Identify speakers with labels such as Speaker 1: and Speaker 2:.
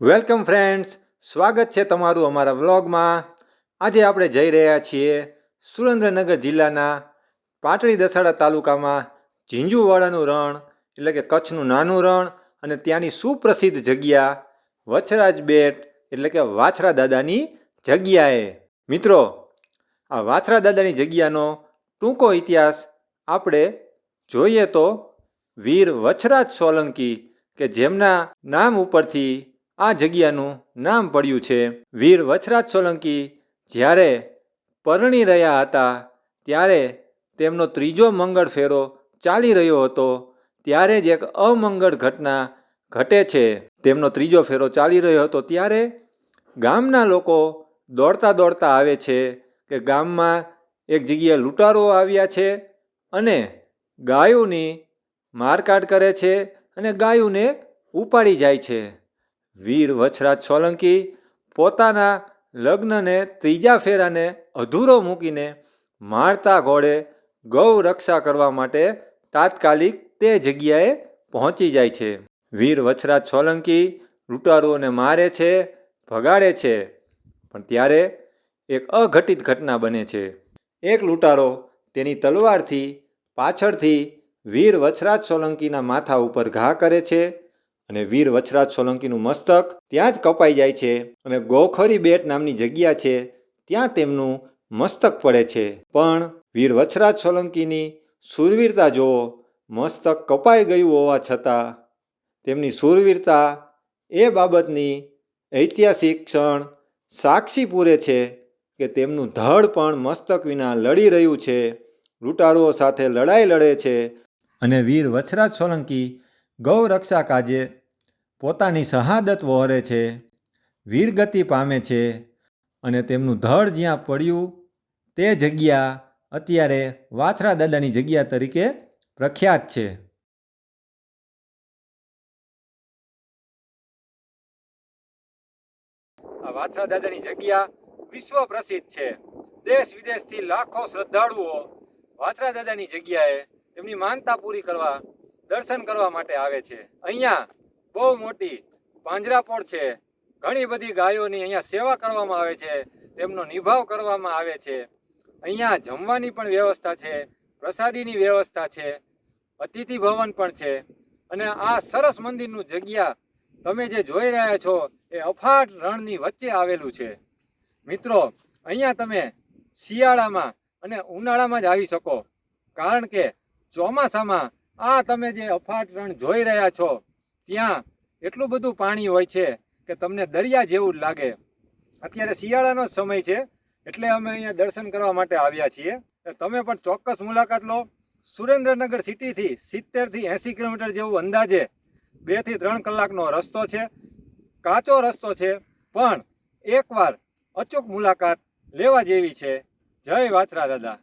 Speaker 1: Welcome friends, સ્વાગત છે તમારું અમારા વ્લોગમાં. આજે આપણે જઈ રહ્યા છીએ સુરેન્દ્રનગર જિલ્લાના પાટડી દસાડા તાલુકામાં ઝીંઝુવાડાનું રણ એટલે કે કચ્છનું નાનું રણ અને ત્યાંની સુપ્રસિદ્ધ જગ્યા વછરાજ બેટ એટલે કે વાછરા દાદાની જગ્યાએ. મિત્રો, આ વાછરા દાદાની જગ્યાનો ટૂંકો ઇતિહાસ આપણે જોઈએ તો વીર વછરાજ સોલંકી કે જેમના નામ ઉપરથી આ જગ્યાનું નામ પડ્યું છે. વીર વછરાજ સોલંકી જ્યારે પરણી રહ્યા હતા ત્યારે તેમનો ત્રીજો મંગળ ફેરો ચાલી રહ્યો હતો ત્યારે જ એક અમંગળ ઘટના ઘટે છે. તેમનો ત્રીજો ફેરો ચાલી રહ્યો હતો ત્યારે ગામના લોકો દોડતા દોડતા આવે છે કે ગામમાં એક જગ્યાએ લૂંટારો આવ્યા છે અને ગાયોની મારકાટ કરે છે અને ગાયોને ઉપાડી જાય છે. વીર વછરાજ સોલંકી પોતાના લગ્નને ત્રીજા ફેરાને અધૂરો મૂકીને મારતા ઘોડે ગૌ રક્ષા કરવા માટે તાત્કાલિક તે જગ્યાએ પહોંચી જાય છે. વીર વછરાજ સોલંકી લૂંટારુઓને મારે છે, ભગાડે છે, પણ ત્યારે એક અઘટિત ઘટના બને છે. એક લૂંટારો તેની તલવારથી પાછળથી વીર વછરાજ સોલંકીના માથા ઉપર ઘા કરે છે અને વીર વછરાજ સોલંકીનું મસ્તક ત્યાં જ કપાઈ જાય છે અને ગોખરી બેટ નામની જગ્યા છે ત્યાં તેમનું મસ્તક પડે છે. પણ વીર વછરાજ સોલંકીની શૂરવીરતા જુઓ. મસ્તક કપાઈ ગયું હોવા છતાં તેમની શૂરવીરતા એ બાબતની ઐતિહાસિક ક્ષણ સાક્ષી પૂરે છે કે તેમનું ધડ પણ મસ્તક વિના લડી રહ્યું છે, લૂંટારુઓ સાથે લડાઈ લડે છે અને વીર વછરાજ સોલંકી ગૌ રક્ષા કાજે પોતાની શહાદત વહોરે છે, વીરગતિ પામે છે અને તેમનું ધડ જ્યાં પડ્યું તે જગ્યા અત્યારે વાછરા દાદાની જગ્યા તરીકે પ્રખ્યાત છે. આ વાછરા દાદાની જગ્યા વિશ્વ પ્રસિદ્ધ છે. દેશ વિદેશથી લાખો શ્રદ્ધાળુઓ વાછરા દાદાની જગ્યાએ તેમની માનતા પૂરી કરવા દર્શન કરવા માટે આવે છે. અહીંયા બહુ મોટી પાંજરાપોળ છે. ઘણી બધી ગાયોની અહીંયા સેવા કરવામાં આવે છે, તેમનો નિભાવ કરવામાં આવે છે. અહીંયા જમવાની પણ વ્યવસ્થા છે, પ્રસાદીની વ્યવસ્થા છે, અતિથિ ભવન પણ છે અને આ સરસ મંદિરનું જગ્યા તમે જે જોઈ રહ્યા છો એ અફાટ રણની વચ્ચે આવેલું છે. મિત્રો, અહીંયા તમે શિયાળામાં અને ઉનાળામાં જ આવી શકો, કારણ કે ચોમાસામાં આ તમે જે અફાટ રણ જોઈ રહ્યા છો ત્યાં એટલું બધું પાણી હોય છે કે તમને દરિયા જેવું જ લાગે. અત્યારે શિયાળાનો જ સમય છે એટલે અમે અહીંયા દર્શન કરવા માટે આવ્યા છીએ. તમે પણ ચોક્કસ મુલાકાત લો. સુરેન્દ્રનગર સિટીથી 70થી 80 કિલોમીટર જેવું અંદાજે 2 થી 3 કલાકનો રસ્તો છે. કાચો રસ્તો છે પણ એકવાર અચૂક મુલાકાત લેવા જેવી છે. જય વાછરા દાદા.